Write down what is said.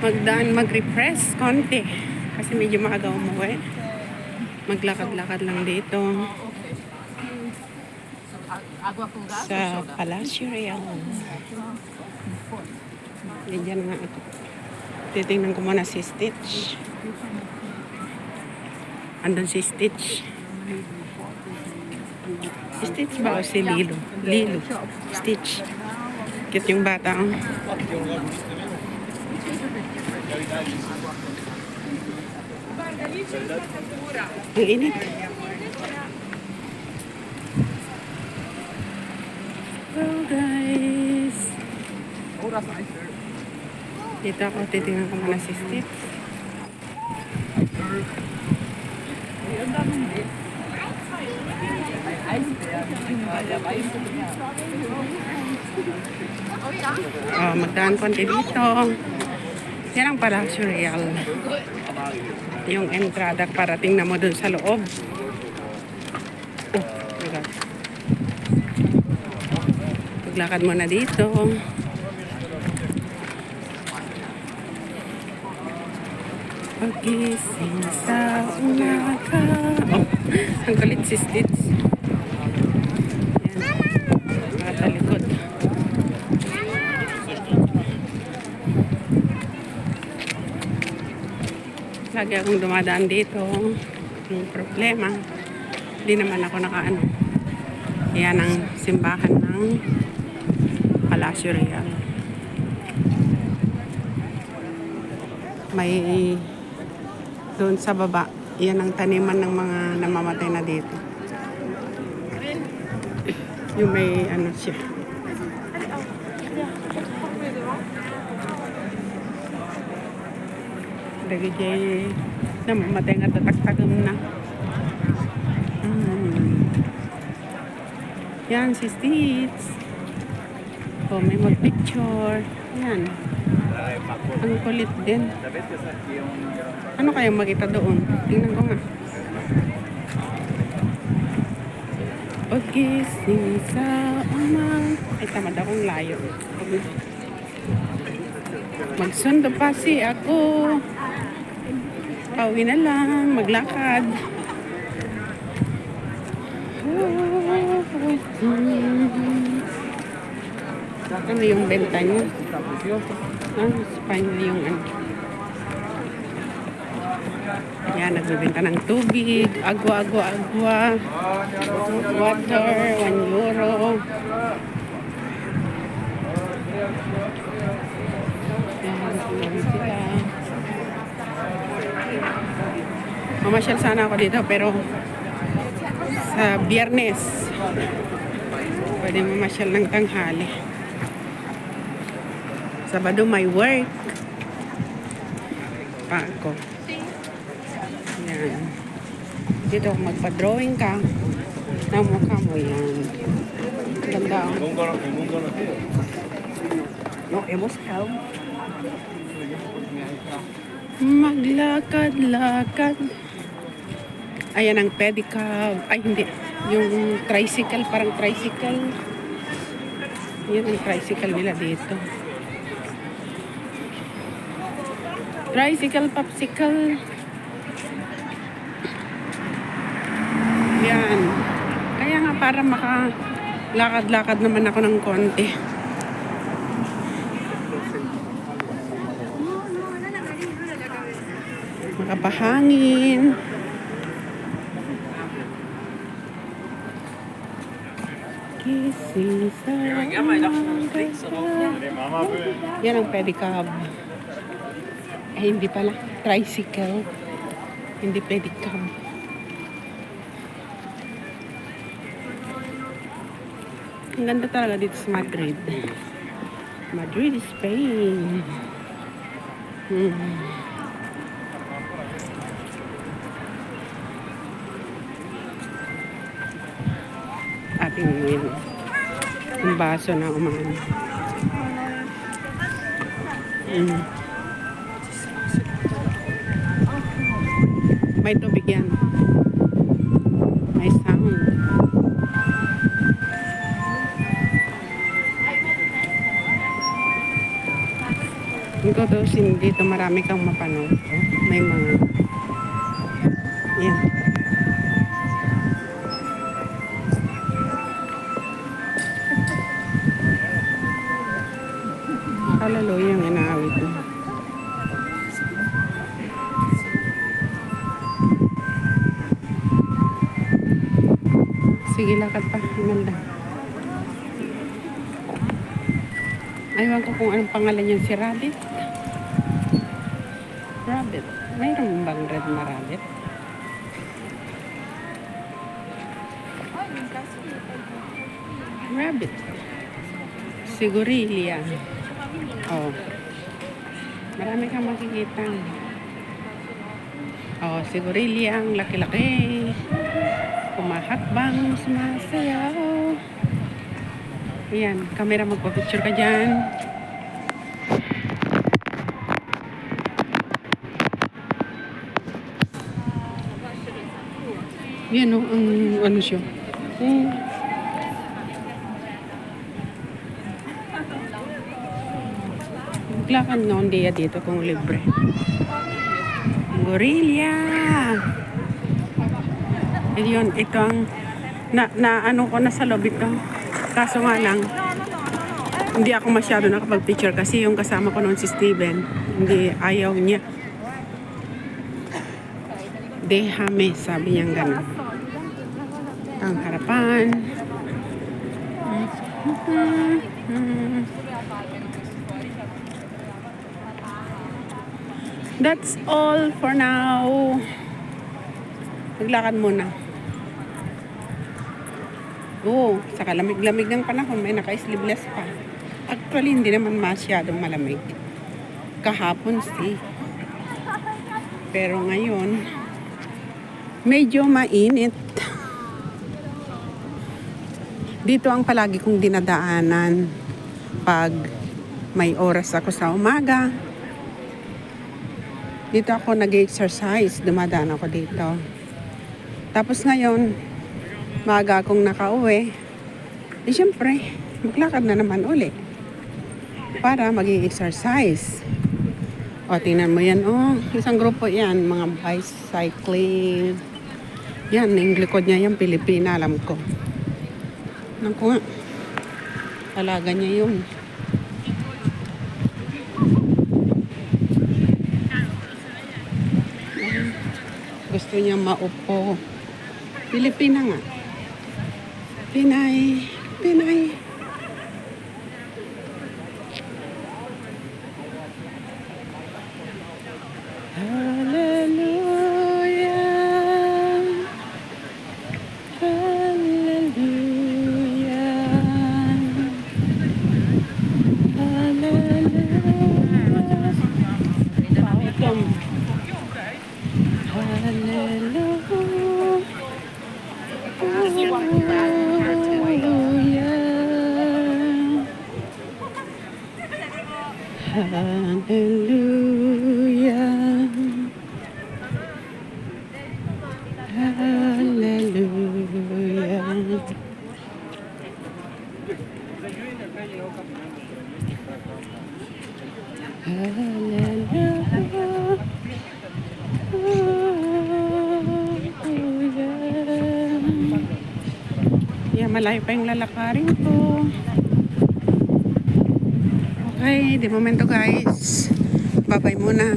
Magdaan, mag-refresh konti kasi medyo maaga umuwi. Maglakad-lakad lang dito sa Palacio Real. Diyan nga ito. Titingnan ko muna si Stitch. Andun si Stitch. Stitch ba o si Lilo? Lilo. Stitch. Cute yung bata. Oh. Ang init. Hello guys. Dito ako, titingnan ko muna si Stitch. Oh, magdaan konti dito. Yan ang Palacio Real. Yung entrada para tingnan mo dun sa loob. Oh, my God. Paglakad mo na dito. Pagising sa umaga. Oh, ang kulit si Stitch. Yan. Nakatalikod. Lagi akong dumadaan dito. Ang problema, hindi naman ako nakaano. Yan ang simbahan ng Palacio Real. May doon sa baba, yan ang taniman ng mga namamatay na dito. Yung may ano siya. Dagijay namamatay nga tatak-takam na. Yan si Stitch. Oh, may mag-picture. Yan. Ang kulit din. Ano kaya makita doon? Tingnan ko nga. Pagising sa umaga. Ay, tamad akong layo. Magsundo pa si ako. Pauwi na lang, maglakad. Ano yung benta niya? Spanya yung ano. Yan, nagbibenta ng tubig, agwa. Water, 1 euro. Yan, sila. Mamasyal sana ako dito pero sa Biyernes pwede mamasyal ng tanghali. Sabado may work pa ako. Yan. Dito ako magpa-drawing ka ng mukha mo. Yan. Ganda ako. No, hemos help. Maglakad-lakad. Ayan ang pedicab. Ay, hindi. Yung tricycle, parang tricycle. Yan ang tricycle nila dito. Tricycle, popsicle. Yan. Kaya nga para makalakad-lakad naman ako ng konti. Makapahangin. Kising sa yan ang pedicab. Ay, hindi pala. Tricycle. Hindi pedicab. Ang ganda talaga dito sa Madrid. Madrid, Spain. natin yung baso na umaano. May tubig yan. May sound. Kung tutusin dito, marami kang mapanood. Oh, may mga yan. Hallelujah yung inaawit mo. Sige, lakad pa. Imelda. Aywan ko kung anong pangalan yan. Si Rabbit? Rabbit. Mayroon bang red na rabbit? Rabbit. Sigurilia. Oh. Marami kang makikita. Oh, sigurilia ang laki-laki. Kumahakbang, sumasayaw. Ayan, camera, magpa-picture ka dyan. Yan o, ang ano siya. Maglakad nga ang dia dito kung libre. Gorilla! Ayun, ito ang na ano ko na sa loob ito. Kaso nga lang, hindi ako masyado nakapag-picture kasi yung kasama ko noon si Steven, hindi ayaw niya. Déjame, sabi niya gano'n. Ang harapan. That's all for now. Maglakad muna. Oo, sa kalamig-lamig ng panahon, may naka-sleeveless pa. Actually, hindi naman masyadong malamig. Kahapon, pero ngayon, medyo mainit. Dito ang palagi kong dinadaanan pag may oras ako sa umaga. Dito ako nag-exercise, dumadaan ako dito. Tapos ngayon, maaga akong nakauwi. Siyempre, maglakad na naman uli para mag-exercise. O, tingnan mo yan. O, isang grupo yan, mga bicycling. Yan, yung likod niya yan, Pilipina, alam ko. Alam ko nga. Talaga niya yun. Gusto niya maupo. Pilipina nga. Pinay. Pinay. Hallelujah. Hallelujah. Hallelujah. Hallelujah. Hallelujah. Yeah, malayo pa yung lalakarin ko. Okay, di momento guys. Bye-bye muna.